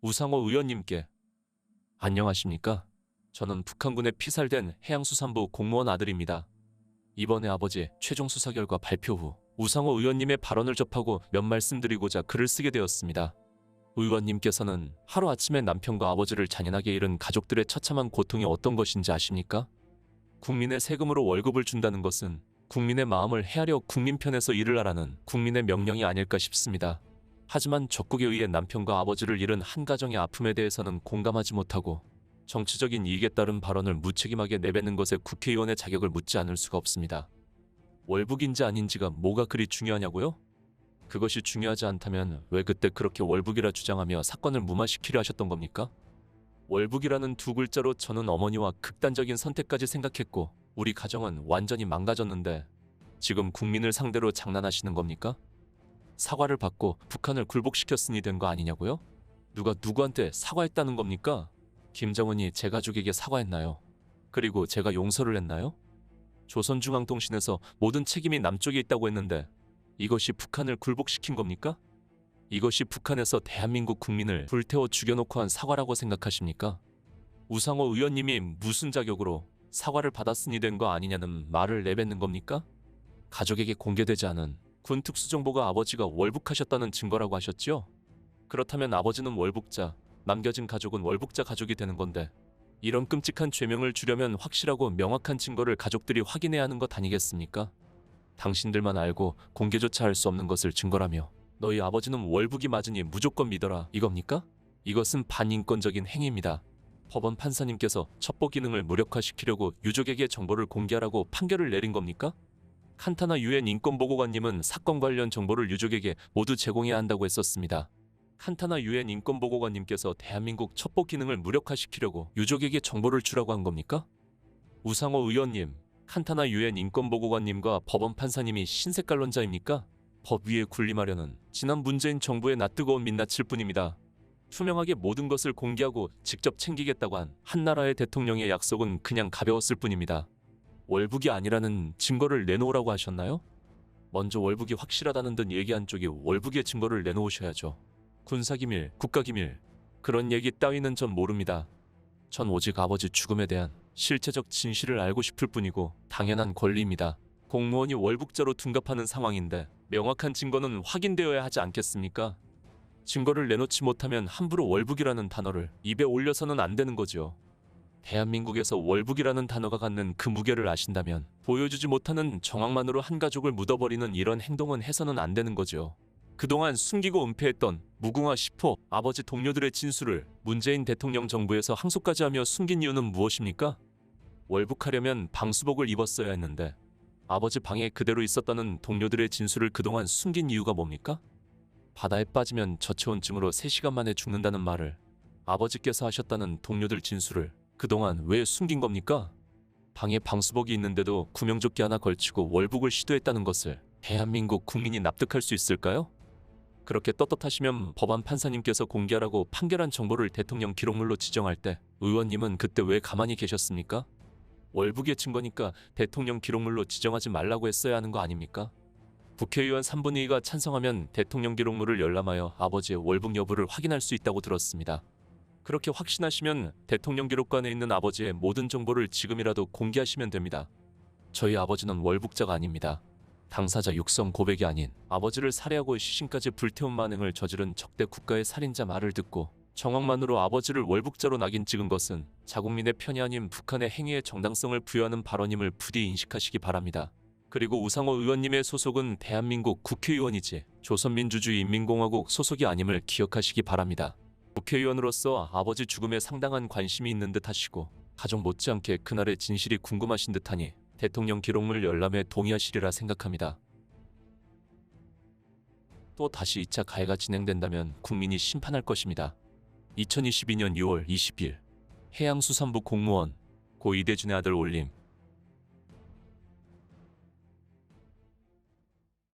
우상호 의원님께 안녕하십니까? 저는 북한군에 피살된 해양수산부 공무원 아들입니다. 이번에 아버지 최종 수사 결과 발표 후 우상호 의원님의 발언을 접하고 몇 말씀 드리고자 글을 쓰게 되었습니다. 의원님께서는 하루아침에 남편과 아버지를 잔인하게 잃은 가족들의 처참한 고통이 어떤 것인지 아십니까? 국민의 세금으로 월급을 준다는 것은 국민의 마음을 헤아려 국민 편에서 일을 하라는 국민의 명령이 아닐까 싶습니다. 하지만 적국에 의해 남편과 아버지를 잃은 한 가정의 아픔에 대해서는 공감하지 못하고 정치적인 이익에 따른 발언을 무책임하게 내뱉는 것에 국회의원의 자격을 묻지 않을 수가 없습니다. 월북인지 아닌지가 뭐가 그리 중요하냐고요? 그것이 중요하지 않다면 왜 그때 그렇게 월북이라 주장하며 사건을 무마시키려 하셨던 겁니까? 월북이라는 두 글자로 저는 어머니와 극단적인 선택까지 생각했고 우리 가정은 완전히 망가졌는데 지금 국민을 상대로 장난하시는 겁니까? 사과를 받고 북한을 굴복시켰으니 된 거 아니냐고요? 누가 누구한테 사과했다는 겁니까? 김정은이 제 가족에게 사과했나요? 그리고 제가 용서를 했나요? 조선중앙통신에서 모든 책임이 남쪽에 있다고 했는데 이것이 북한을 굴복시킨 겁니까? 이것이 북한에서 대한민국 국민을 불태워 죽여놓고 한 사과라고 생각하십니까? 우상호 의원님이 무슨 자격으로 사과를 받았으니 된 거 아니냐는 말을 내뱉는 겁니까? 가족에게 공개되지 않은 군 특수정보가 아버지가 월북하셨다는 증거라고 하셨죠? 그렇다면 아버지는 월북자, 남겨진 가족은 월북자 가족이 되는 건데 이런 끔찍한 죄명을 주려면 확실하고 명확한 증거를 가족들이 확인해야 하는 것 아니겠습니까? 당신들만 알고 공개조차 할 수 없는 것을 증거라며 너희 아버지는 월북이 맞으니 무조건 믿어라 이겁니까? 이것은 반인권적인 행위입니다. 법원 판사님께서 첩보 기능을 무력화시키려고 유족에게 정보를 공개하라고 판결을 내린 겁니까? 칸타나 유엔 인권보고관님은 사건 관련 정보를 유족에게 모두 제공해야 한다고 했었습니다. 칸타나 유엔 인권보고관님께서 대한민국 첩보 기능을 무력화시키려고 유족에게 정보를 주라고 한 겁니까? 우상호 의원님, 칸타나 유엔 인권보고관님과 법원 판사님이 신색깔론자입니까? 법 위에 군림하려는 지난 문재인 정부의 낯뜨거운 민낯일 뿐입니다. 투명하게 모든 것을 공개하고 직접 챙기겠다고 한 한나라의 대통령의 약속은 그냥 가벼웠을 뿐입니다. 월북이 아니라는 증거를 내놓으라고 하셨나요? 먼저 월북이 확실하다는 듯 얘기한 쪽이 월북의 증거를 내놓으셔야죠. 군사기밀, 국가기밀 그런 얘기 따위는 전 모릅니다. 전 오직 아버지 죽음에 대한 실체적 진실을 알고 싶을 뿐이고 당연한 권리입니다. 공무원이 월북자로 둔갑하는 상황인데 명확한 증거는 확인되어야 하지 않겠습니까? 증거를 내놓지 못하면 함부로 월북이라는 단어를 입에 올려서는 안 되는 거죠. 대한민국에서 월북이라는 단어가 갖는 그 무게를 아신다면 보여주지 못하는 정황만으로 한 가족을 묻어버리는 이런 행동은 해서는 안 되는 거죠. 그동안 숨기고 은폐했던 무궁화 10호 아버지 동료들의 진술을 문재인 대통령 정부에서 항소까지 하며 숨긴 이유는 무엇입니까? 월북하려면 방수복을 입었어야 했는데 아버지 방에 그대로 있었다는 동료들의 진술을 그동안 숨긴 이유가 뭡니까? 바다에 빠지면 저체온증으로 3시간 만에 죽는다는 말을 아버지께서 하셨다는 동료들 진술을 그동안 왜 숨긴 겁니까? 방에 방수복이 있는데도 구명조끼 하나 걸치고 월북을 시도했다는 것을 대한민국 국민이 납득할 수 있을까요? 그렇게 떳떳하시면 법원 판사님께서 공개하라고 판결한 정보를 대통령 기록물로 지정할 때 의원님은 그때 왜 가만히 계셨습니까? 월북의 증거니까 대통령 기록물로 지정하지 말라고 했어야 하는 거 아닙니까? 국회의원 3분의 2가 찬성하면 대통령 기록물을 열람하여 아버지의 월북 여부를 확인할 수 있다고 들었습니다. 그렇게 확신하시면 대통령 기록관에 있는 아버지의 모든 정보를 지금이라도 공개하시면 됩니다. 저희 아버지는 월북자가 아닙니다. 당사자 육성 고백이 아닌 아버지를 살해하고 시신까지 불태운 만행을 저지른 적대 국가의 살인자 말을 듣고 정황만으로 아버지를 월북자로 낙인 찍은 것은 자국민의 편이 아닌 북한의 행위의 정당성을 부여하는 발언임을 부디 인식하시기 바랍니다. 그리고 우상호 의원님의 소속은 대한민국 국회의원이지 조선민주주의인민공화국 소속이 아님을 기억하시기 바랍니다. 국회의원으로서 아버지 죽음에 상당한 관심이 있는 듯 하시고 가족 못지않게 그날의 진실이 궁금하신 듯하니 대통령 기록물 열람에 동의하시리라 생각합니다. 또 다시 2차 가해가 진행된다면 국민이 심판할 것입니다. 2022년 6월 20일 해양수산부 공무원 고 이대준의 아들 올림